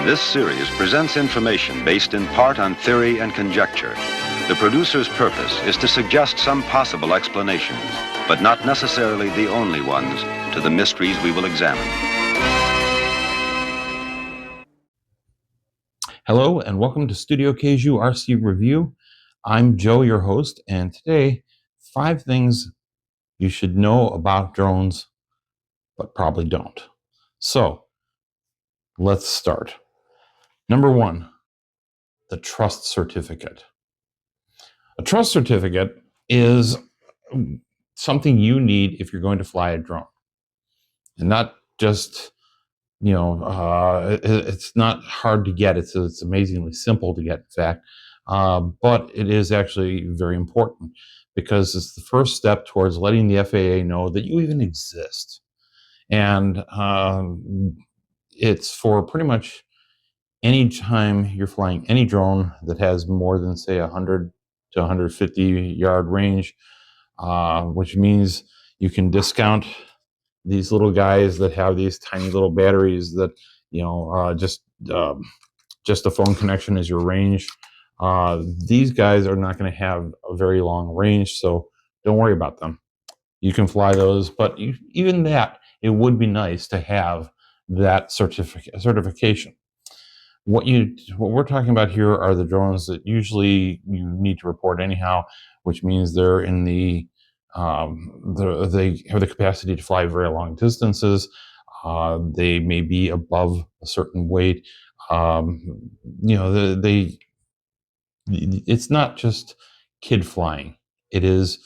This series presents information based in part on theory and conjecture. The producer's purpose is to suggest some possible explanations, but not necessarily the only ones, to the mysteries we will examine. Hello and welcome to Studio Kaiju RC Review. I'm Joe, your host, and today, 5 things you should know about drones, but probably don't. So, let's start. Number 1, the trust certificate. A trust certificate is something you need if you're going to fly a drone. And not just, it's not hard to get. It's amazingly simple to get, in fact. But it is actually very important because it's the first step towards letting the FAA know that you even exist. And it's for pretty much any time you're flying any drone that has more than, say, 100 to 150 yard range, which means you can discount these little guys that have these tiny little batteries that, just a phone connection is your range. These guys are not going to have a very long range, so don't worry about them. You can fly those, but even that, it would be nice to have that certification. What we're talking about here are the drones that usually you need to report anyhow, which means they're in they have the capacity to fly very long distances. They may be above a certain weight. It's not just kid flying. It is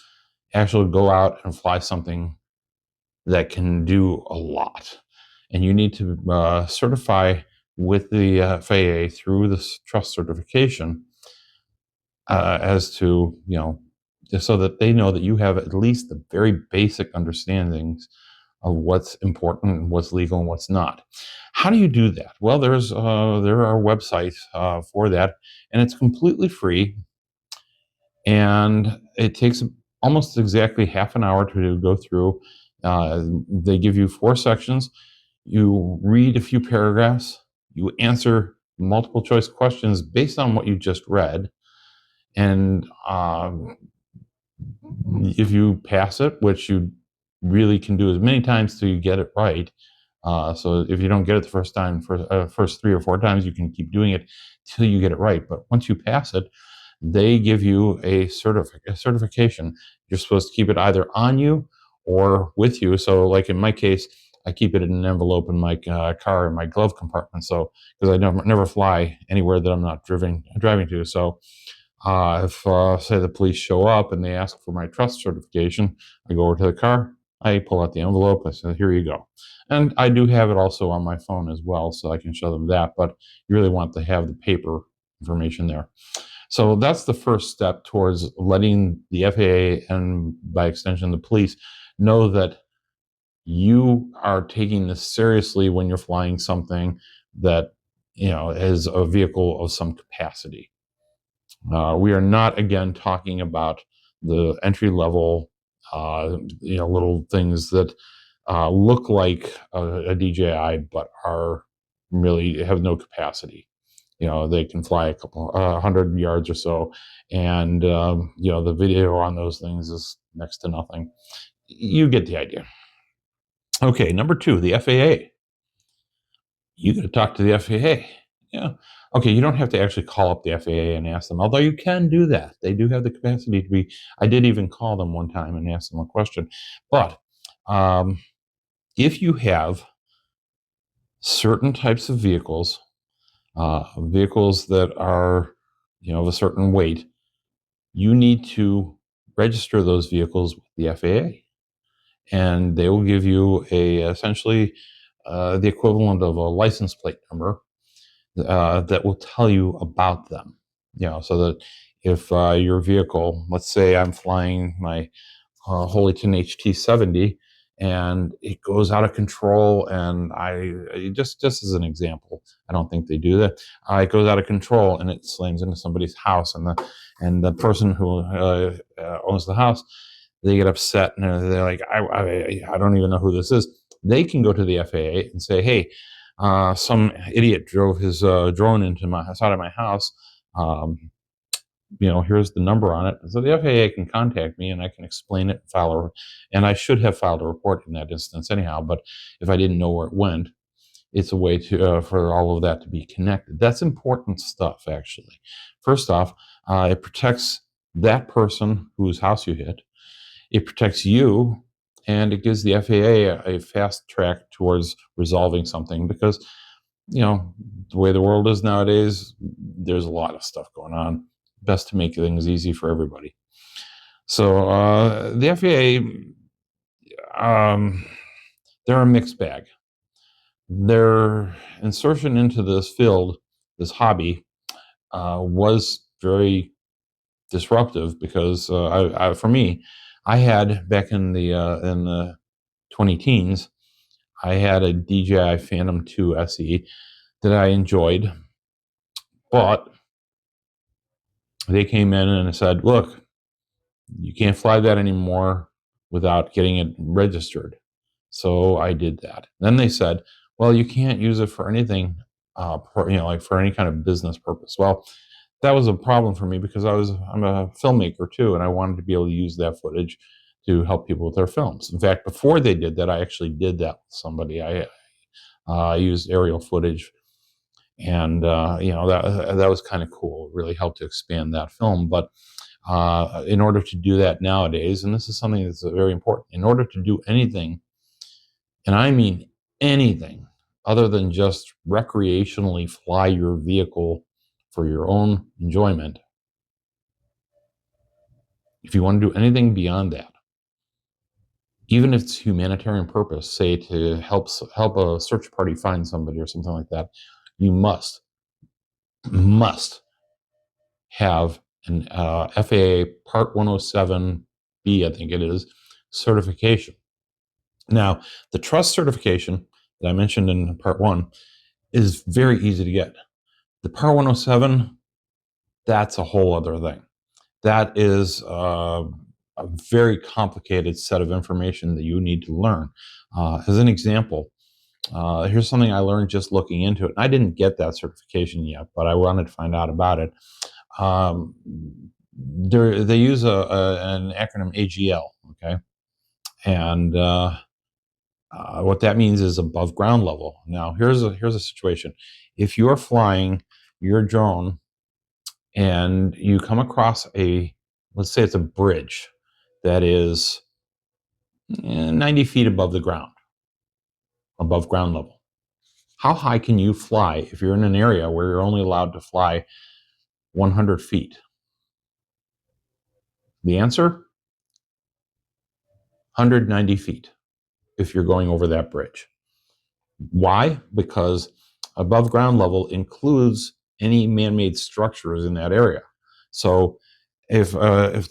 actually go out and fly something that can do a lot. And you need to certify with the FAA through this trust certification as to, so that they know that you have at least the very basic understandings of what's important and what's legal and what's not. How do you do that? Well, there are websites for that, and it's completely free. And it takes almost exactly half an hour to go through. They give you 4 sections. You read a few paragraphs. You answer multiple choice questions based on what you just read. And if you pass it, which you really can do as many times till you get it right. So if you don't get it the first time, first 3 or 4 times, you can keep doing it till you get it right. But once you pass it, they give you a certification. You're supposed to keep it either on you or with you. So like in my case, I keep it in an envelope in my car in my glove compartment. So because I never fly anywhere that I'm not driving to. So if say the police show up and they ask for my trust certification, I go over to the car, I pull out the envelope, I say, here you go. And I do have it also on my phone as well, so I can show them that, but you really want to have the paper information there. So that's the first step towards letting the FAA and by extension the police know that you are taking this seriously when you're flying something that, is a vehicle of some capacity. We are not, again, talking about the entry level, little things that look like a DJI, but are really have no capacity. They can fly a couple 100 yards or so, and the video on those things is next to nothing. You get the idea. Okay, number 2, the FAA. You got to talk to the FAA. Yeah. Okay, you don't have to actually call up the FAA and ask them, although you can do that. They do have the capacity to be. I did even call them one time and ask them a question. But if you have certain types of vehicles that are, of a certain weight, you need to register those vehicles with the FAA. And they will give you essentially the equivalent of a license plate number that will tell you about them. So that if your vehicle, let's say I'm flying my Holyton HT70, and it goes out of control, and I just as an example, I don't think they do that. It goes out of control and it slams into somebody's house, and the person who owns the house, they get upset and they're like, I don't even know who this is. They can go to the FAA and say, hey, some idiot drove his drone into my side of my house. Um, here's the number on it. So the FAA can contact me and I can explain it, and I should have filed a report in that instance anyhow. But if I didn't know where it went, it's a way to for all of that to be connected. That's important stuff, actually. First off, it protects that person whose house you hit. It protects you, and it gives the FAA a fast track towards resolving something because, the way the world is nowadays, there's a lot of stuff going on. Best to make things easy for everybody. So the FAA, they're a mixed bag. Their insertion into this field, this hobby, was very disruptive because for me, I had back in the 20 teens, I had a DJI Phantom 2 SE that I enjoyed, but they came in and said, "Look, you can't fly that anymore without getting it registered." So I did that. Then they said, "Well, you can't use it for anything, like for any kind of business purpose." Well, that was a problem for me because I'm a filmmaker too, and I wanted to be able to use that footage to help people with their films. In fact, before they did that, I actually did that with somebody. I used aerial footage, and that was kind of cool. It really helped to expand that film. But in order to do that nowadays, and this is something that's very important, in order to do anything, and I mean anything, other than just recreationally fly your vehicle for your own enjoyment, if you want to do anything beyond that, even if it's humanitarian purpose, say to help a search party find somebody or something like that, you must have an FAA Part 107B, I think it is, certification. Now, the trust certification that I mentioned in Part 1 is very easy to get. The Part 107, that's a whole other thing. That is a very complicated set of information that you need to learn. As an example, here's something I learned just looking into it. I didn't get that certification yet, but I wanted to find out about it. They use an acronym AGL, okay? And what that means is above ground level. Now, here's a situation. If you're flying your drone and you come across let's say it's a bridge that is 90 feet above the ground, above ground level. How high can you fly if you're in an area where you're only allowed to fly 100 feet? The answer, 190 feet if you're going over that bridge. Why? Because above ground level includes any man-made structures in that area. So if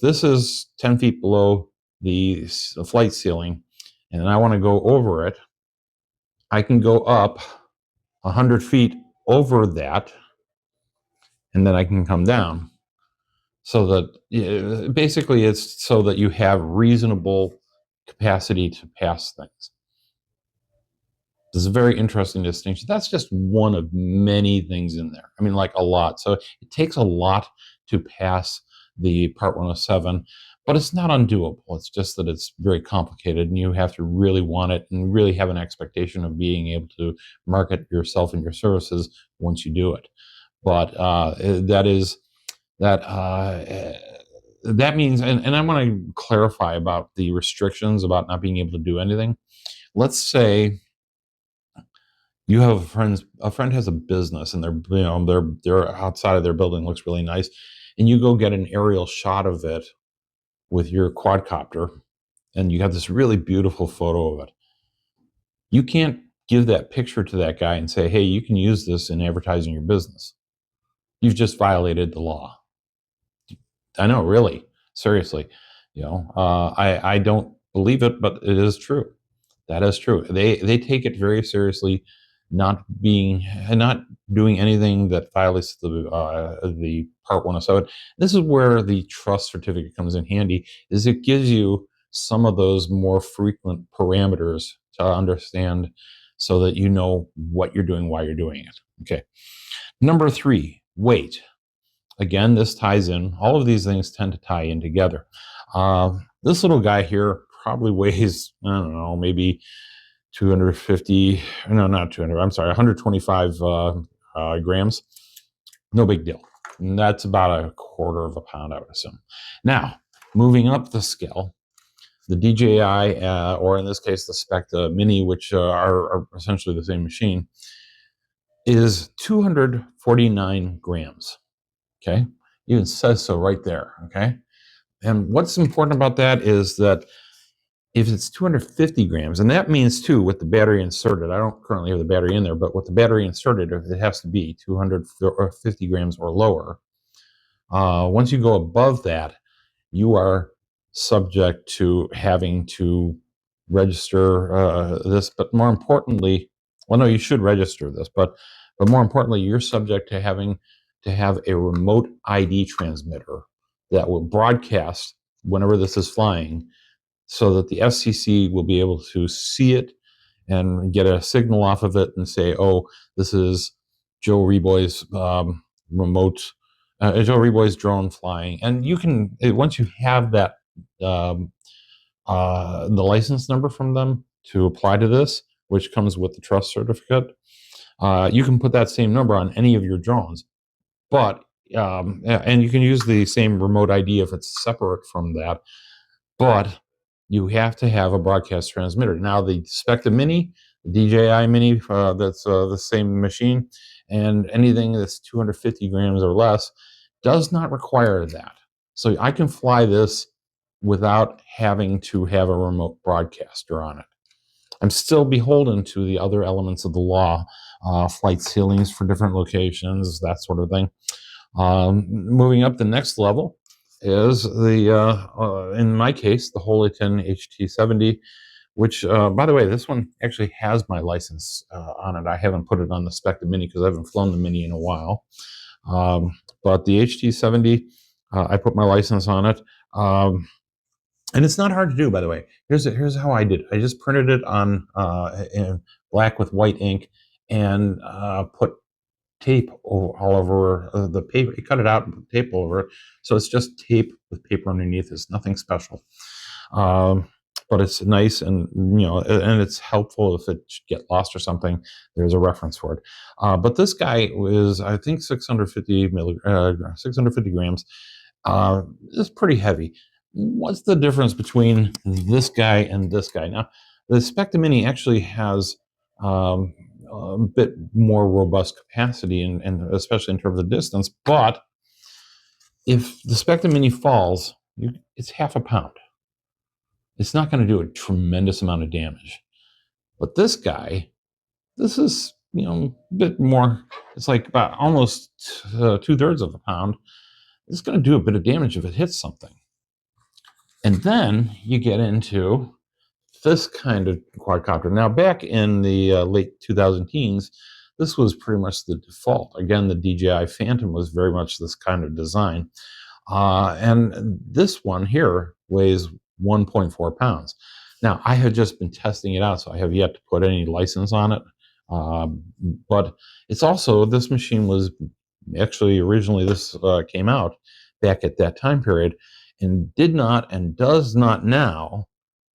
this is 10 feet below the flight ceiling and I want to go over it, I can go up 100 feet over that and then I can come down. So that basically it's so that you have reasonable capacity to pass things. This is a very interesting distinction. That's just one of many things in there. I mean, like a lot. So it takes a lot to pass the Part 107, but it's not undoable. It's just that it's very complicated and you have to really want it and really have an expectation of being able to market yourself and your services once you do it. But that means, and I want to clarify about the restrictions about not being able to do anything. Let's say you have a friend has a business and they're outside of their building, looks really nice, and you go get an aerial shot of it with your quadcopter and you have this really beautiful photo of it. You can't give that picture to that guy and say, "Hey, you can use this in advertising your business." You've just violated the law. I know, really, seriously. I don't believe it, but it is true. That is true. They take it very seriously, not doing anything that violates the Part 107. This is where the trust certificate comes in handy. Is it gives you some of those more frequent parameters to understand so that you know what you're doing, why you're doing it. Okay. Number 3, weight. Again, this ties in. All of these things tend to tie in together. This little guy here probably weighs, I don't know, maybe 250, no, not 200, I'm sorry, 125 grams. No big deal. And that's about a quarter of a pound, I would assume. Now, moving up the scale, the DJI, or in this case, the Specta Mini, which are essentially the same machine, is 249 grams. Okay. Even says so right there. Okay. And what's important about that is that if it's 250 grams, and that means too, with the battery inserted, I don't currently have the battery in there, but with the battery inserted, it has to be 250 grams or lower. Once you go above that, you are subject to having to register this, but more importantly, well, no, you should register this, but more importantly, you're subject to having to have a remote ID transmitter that will broadcast whenever this is flying, so that the FCC will be able to see it and get a signal off of it and say, "Oh, this is Joe Reboy's Joe Reboy's drone flying." And you can, once you have that, um, the license number from them to apply to this, which comes with the trust certificate, you can put that same number on any of your drones. But and you can use the same remote ID if it's separate from that. But you have to have a broadcast transmitter. Now, the Specta Mini, the DJI Mini, that's the same machine, and anything that's 250 grams or less does not require that. So I can fly this without having to have a remote broadcaster on it. I'm still beholden to the other elements of the law, flight ceilings for different locations, that sort of thing. Moving up the next level is in my case, the Holiton HT70, which, by the way, this one actually has my license on it. I haven't put it on the Specta Mini because I haven't flown the Mini in a while. But the HT70, I put my license on it. And it's not hard to do, by the way. Here's how I did it. I just printed it on in black with white ink and put tape all over the paper. You cut it out and put tape over it. So it's just tape with paper underneath. It's nothing special. But it's nice, and and it's helpful if it should get lost or something. There's a reference for it. But this guy was, I think, 650 grams. It's pretty heavy. What's the difference between this guy and this guy? Now, the Specta Mini actually has a bit more robust capacity, and especially in terms of distance. But if the Specta Mini falls, it's half a pound. It's not going to do a tremendous amount of damage. But this guy, this is a bit more. It's like about almost 2/3 of a pound. It's going to do a bit of damage if it hits something. And then you get into this kind of quadcopter. Now, back in the late 2000 teens, this was pretty much the default. Again, the DJI Phantom was very much this kind of design. And this one here weighs 1.4 pounds. Now, I have just been testing it out, so I have yet to put any license on it. But it's also, this machine was actually originally, this came out back at that time period, and did not and does not now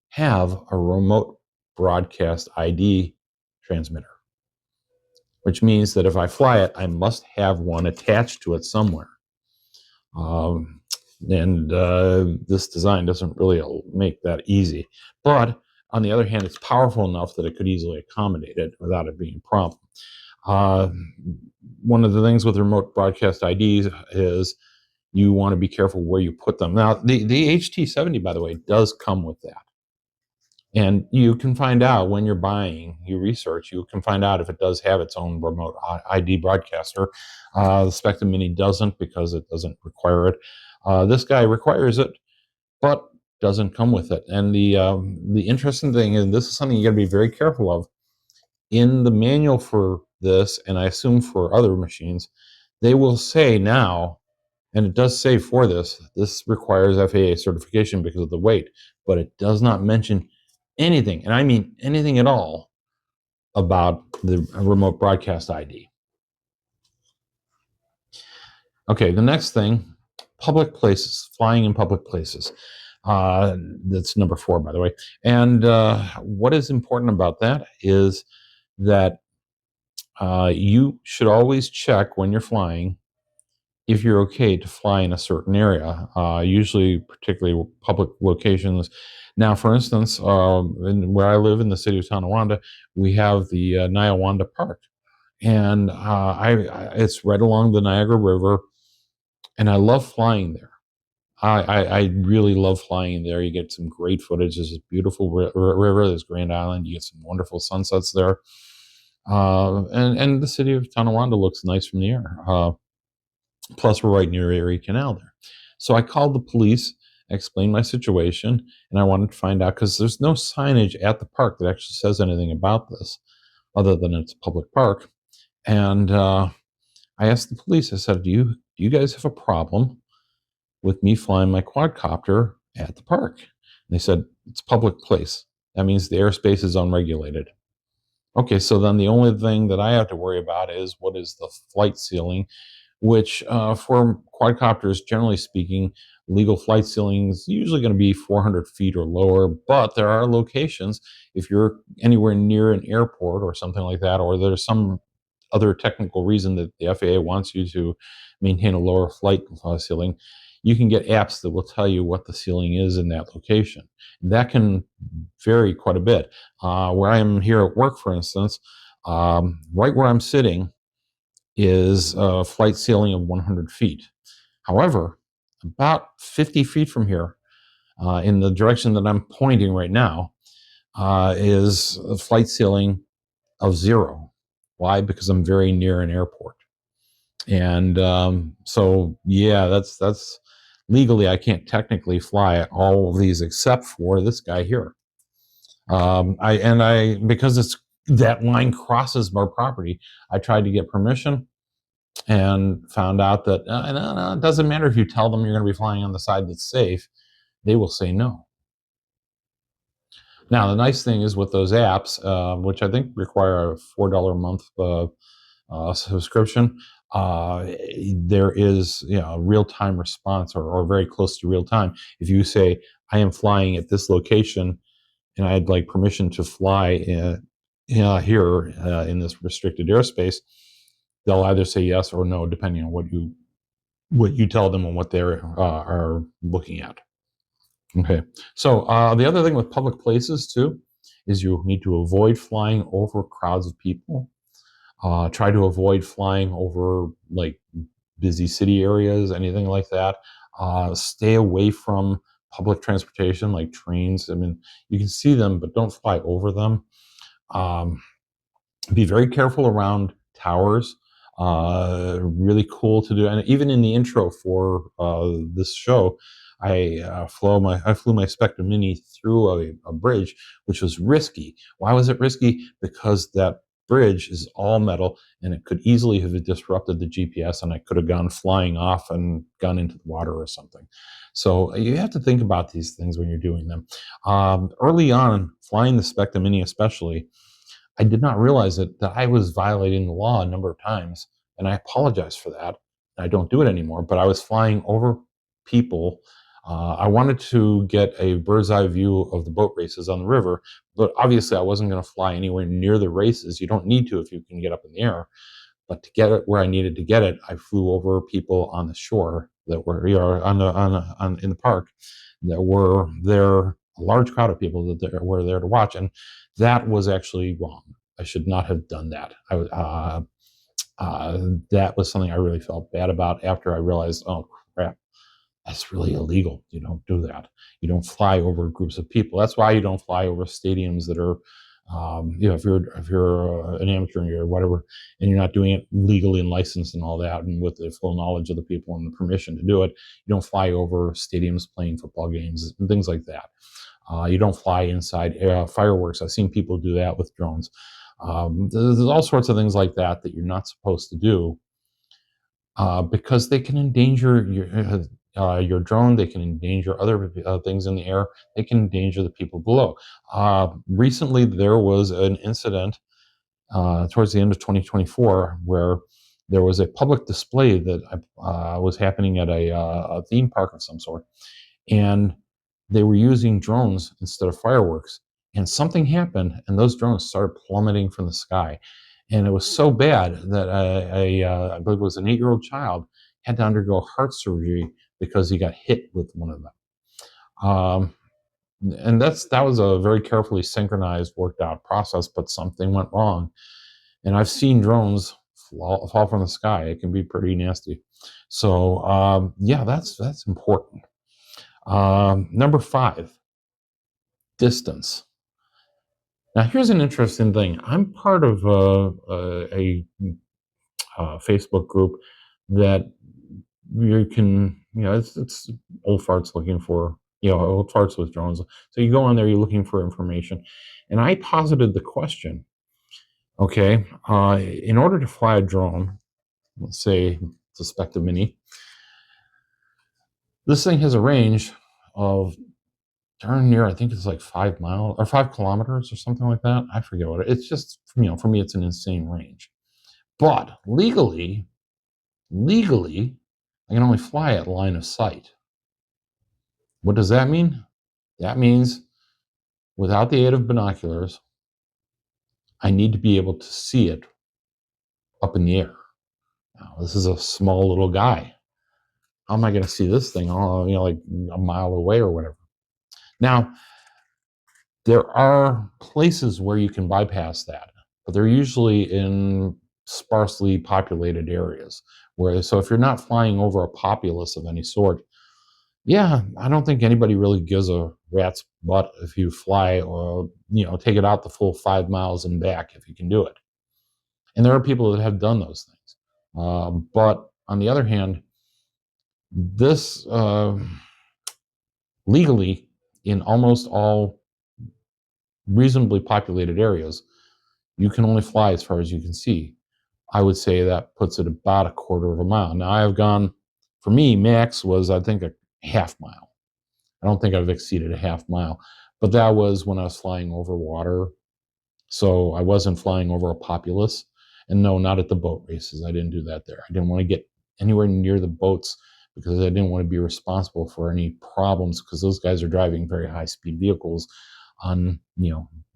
have a remote broadcast ID transmitter, which means that if I fly it, I must have one attached to it somewhere. And this design doesn't really make that easy. But on the other hand, it's powerful enough that it could easily accommodate it without it being a problem. One of the things with remote broadcast IDs is you want to be careful where you put them. Now, the HT70, by the way, does come with that. And you can find out when you're buying, you research, you can find out if it does have its own remote ID broadcaster. The Specta Mini doesn't, because it doesn't require it. This guy requires it, but doesn't come with it. And the interesting thing, and this is something you got to be very careful of, in the manual for this, and I assume for other machines, they will say now, and it does say for this requires FAA certification because of the weight, but it does not mention anything, and I mean anything at all, about the remote broadcast ID. Okay, the next thing, public places, flying in public places. That's number 4, by the way. And what is important about that is that you should always check when you're flying if you're okay to fly in a certain area, usually particularly public locations. Now, for instance, where I live in the city of Tonawanda, we have the Niawanda Park, and it's right along the Niagara River, and I love flying there. I really love flying there. You get some great footage. There's this beautiful river. There's Grand Island. You get some wonderful sunsets there, and the city of Tonawanda looks nice from the air. Plus, we're right near Erie Canal there. So I called the police, explained my situation, and I wanted to find out because there's no signage at the park that actually says anything about this, other than it's a public park. And I asked the police. I said, "Do you guys have a problem with me flying my quadcopter at the park?" And they said, "It's a public place. That means the airspace is unregulated." Okay, so then the only thing that I have to worry about is what is the flight ceiling, which for quadcopters, generally speaking, legal flight ceiling is usually going to be 400 feet or lower. But there are locations, if you're anywhere near an airport or something like that, or there's some other technical reason that the FAA wants you to maintain a lower flight ceiling, you can get apps that will tell you what the ceiling is in that location. That can vary quite a bit. Where I am here at work, for instance, right where I'm sitting is a flight ceiling of 100 feet. However, about 50 feet from here, in the direction that I'm pointing right now, is a flight ceiling of 0. Why? Because I'm very near an airport. And so, yeah, that's legally, I can't technically fly all of these except for this guy here. Because it's that line crosses my property, I tried to get permission and found out that no, it doesn't matter if you tell them you're going to be flying on the side that's safe, they will say no. Now, the nice thing is with those apps, which I think require a $4 a month subscription, there is a real time response, or very close to real time. If you say, "I am flying at this location and I'd like permission to fly here in this restricted airspace," they'll either say yes or no, depending on what you tell them and what they are looking at. Okay. So the other thing with public places too is you need to avoid flying over crowds of people. Try to avoid flying over like busy city areas, anything like that. Stay away from public transportation like trains. I mean, you can see them, but don't fly over them. Um, be very careful around towers. Really cool to do, and even in the intro for this show, I flew my Spectrum Mini through a bridge, which was risky. Why was it risky? Because that bridge is all metal, and it could easily have disrupted the GPS, and I could have gone flying off and gone into the water or something. So you have to think about these things when you're doing them. Early on, flying the Spectrum Mini, especially, I did not realize that I was violating the law a number of times, and I apologize for that. I don't do it anymore, but I was flying over people. I wanted to get a bird's eye view of the boat races on the river, but obviously I wasn't going to fly anywhere near the races. You don't need to if you can get up in the air. But to get it where I needed to get it, I flew over people on the shore that were in the park that were there. A large crowd of people that were there to watch, and that was actually wrong. I should not have done that. That was something I really felt bad about after I realized, oh crap, that's really illegal. You don't do that. You don't fly over groups of people. That's why you don't fly over stadiums that are, if you're an amateur or whatever, and you're not doing it legally and licensed and all that, and with the full knowledge of the people and the permission to do it, you don't fly over stadiums playing football games and things like that. You don't fly inside fireworks. I've seen people do that with drones. There's all sorts of things like that you're not supposed to do because they can endanger your drone. They can endanger other things in the air. They can endanger the people below. Recently, there was an incident towards the end of 2024, where there was a public display that was happening at a theme park of some sort, and they were using drones instead of fireworks. And something happened, and those drones started plummeting from the sky. And it was so bad that I believe it was an 8-year-old child had to undergo heart surgery because he got hit with one of them. And that was a very carefully synchronized, worked out process, but something went wrong. And I've seen drones fall from the sky. It can be pretty nasty. So yeah, that's important. Number 5, distance. Now, here's an interesting thing. I'm part of a Facebook group that you can, it's old farts looking for, old farts with drones. So you go on there, you're looking for information. And I posited the question, okay, in order to fly a drone, let's say suspect a mini, this thing has a range of darn near, I think it's like 5 miles or 5 kilometers or something like that. I forget what it's just, for me, it's an insane range. But legally, I can only fly at line of sight. What does that mean? That means without the aid of binoculars, I need to be able to see it up in the air. Now, this is a small little guy. How am I going to see this thing, like a mile away or whatever? Now, there are places where you can bypass that, but they're usually in sparsely populated areas. So if you're not flying over a populace of any sort, yeah, I don't think anybody really gives a rat's butt if you fly or take it out the full 5 miles and back if you can do it. And there are people that have done those things. But on the other hand, this legally in almost all reasonably populated areas, you can only fly as far as you can see. I would say that puts it about a quarter of a mile. Now, I have gone, for me, max was, I think, a half mile. I don't think I've exceeded a half mile, but that was when I was flying over water. So I wasn't flying over a populace. And no, not at the boat races. I didn't do that there. I didn't want to get anywhere near the boats because I didn't want to be responsible for any problems because those guys are driving very high speed vehicles on,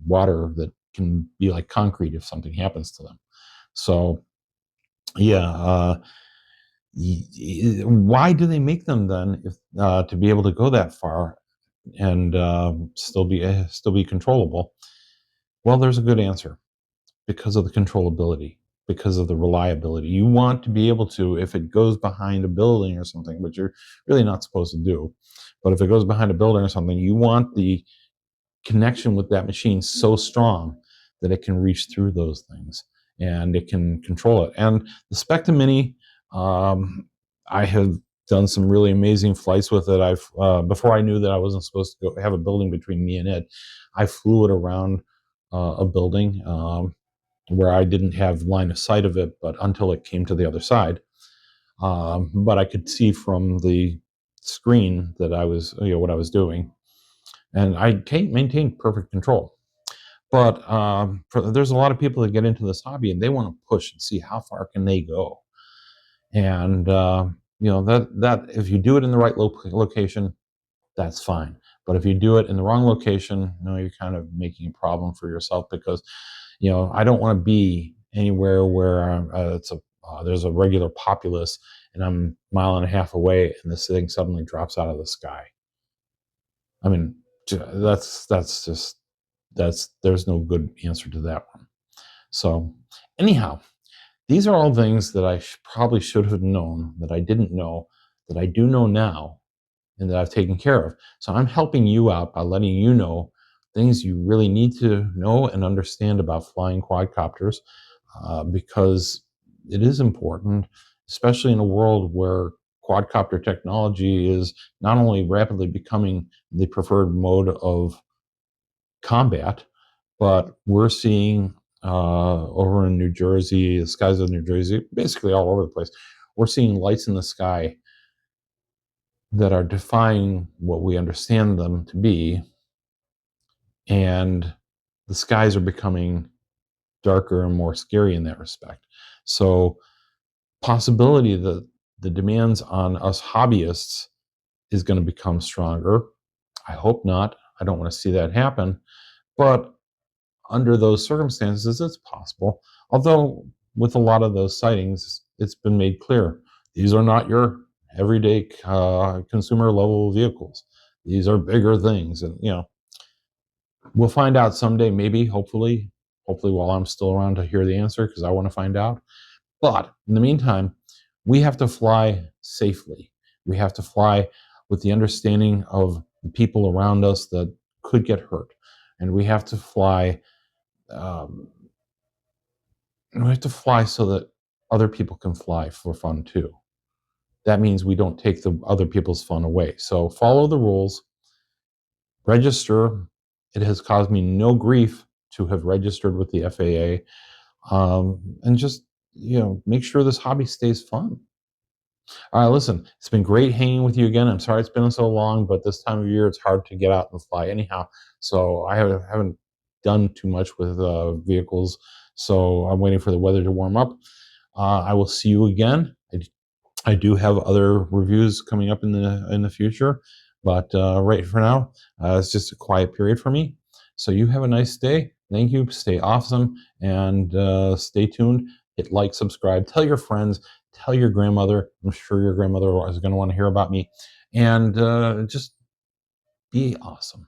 water that can be like concrete if something happens to them. So yeah, why do they make them then if to be able to go that far and still be controllable? Well, there's a good answer. Because of the controllability, because of the reliability. You want to be able to, if it goes behind a building or something, which you're really not supposed to do, but if it goes behind a building or something, you want the connection with that machine so strong that it can reach through those things and it can control it. And the Spectrum Mini, I have done some really amazing flights with it. I've before I knew that I wasn't supposed to go have a building between me and it, I flew it around a building where I didn't have line of sight of it, but until it came to the other side. But I could see from the screen that I was, what I was doing, and I maintained perfect control. But there's a lot of people that get into this hobby and they want to push and see how far can they go. And that if you do it in the right location, that's fine. But if you do it in the wrong location, you're kind of making a problem for yourself because, I don't want to be anywhere where there's a regular populace and I'm a mile and a half away and this thing suddenly drops out of the sky. I mean, there's no good answer to that one. So anyhow, these are all things that I probably should have known that I didn't know that I do know now and that I've taken care of. So I'm helping you out by letting you know things you really need to know and understand about flying quadcopters because it is important, especially in a world where quadcopter technology is not only rapidly becoming the preferred mode of combat, but we're seeing over in New Jersey, the skies of New Jersey, basically all over the place, we're seeing lights in the sky that are defying what we understand them to be, and the skies are becoming darker and more scary in that respect. So possibility that the demands on us hobbyists is going to become stronger. I hope not. I don't want to see that happen. But under those circumstances, it's possible. Although, with a lot of those sightings, it's been made clear these are not your everyday consumer level vehicles. These are bigger things, and we'll find out someday. Maybe, hopefully, while I'm still around to hear the answer, because I want to find out. But in the meantime, we have to fly safely. We have to fly with the understanding of the people around us that could get hurt, and um, we have to fly so that other people can fly for fun too. That means we don't take the other people's fun away. So follow the rules, register. It has caused me no grief to have registered with the FAA, and just make sure this hobby stays fun. All right, listen, it's been great hanging with you again. I'm sorry it's been so long, but this time of year it's hard to get out and fly anyhow. So I haven't done too much with vehicles. So I'm waiting for the weather to warm up. I will see you again. I do have other reviews coming up in the future, but right for now, it's just a quiet period for me. So you have a nice day. Thank you. Stay awesome and stay tuned. Hit like, subscribe, tell your friends, tell your grandmother. I'm sure your grandmother is going to want to hear about me, and just be awesome.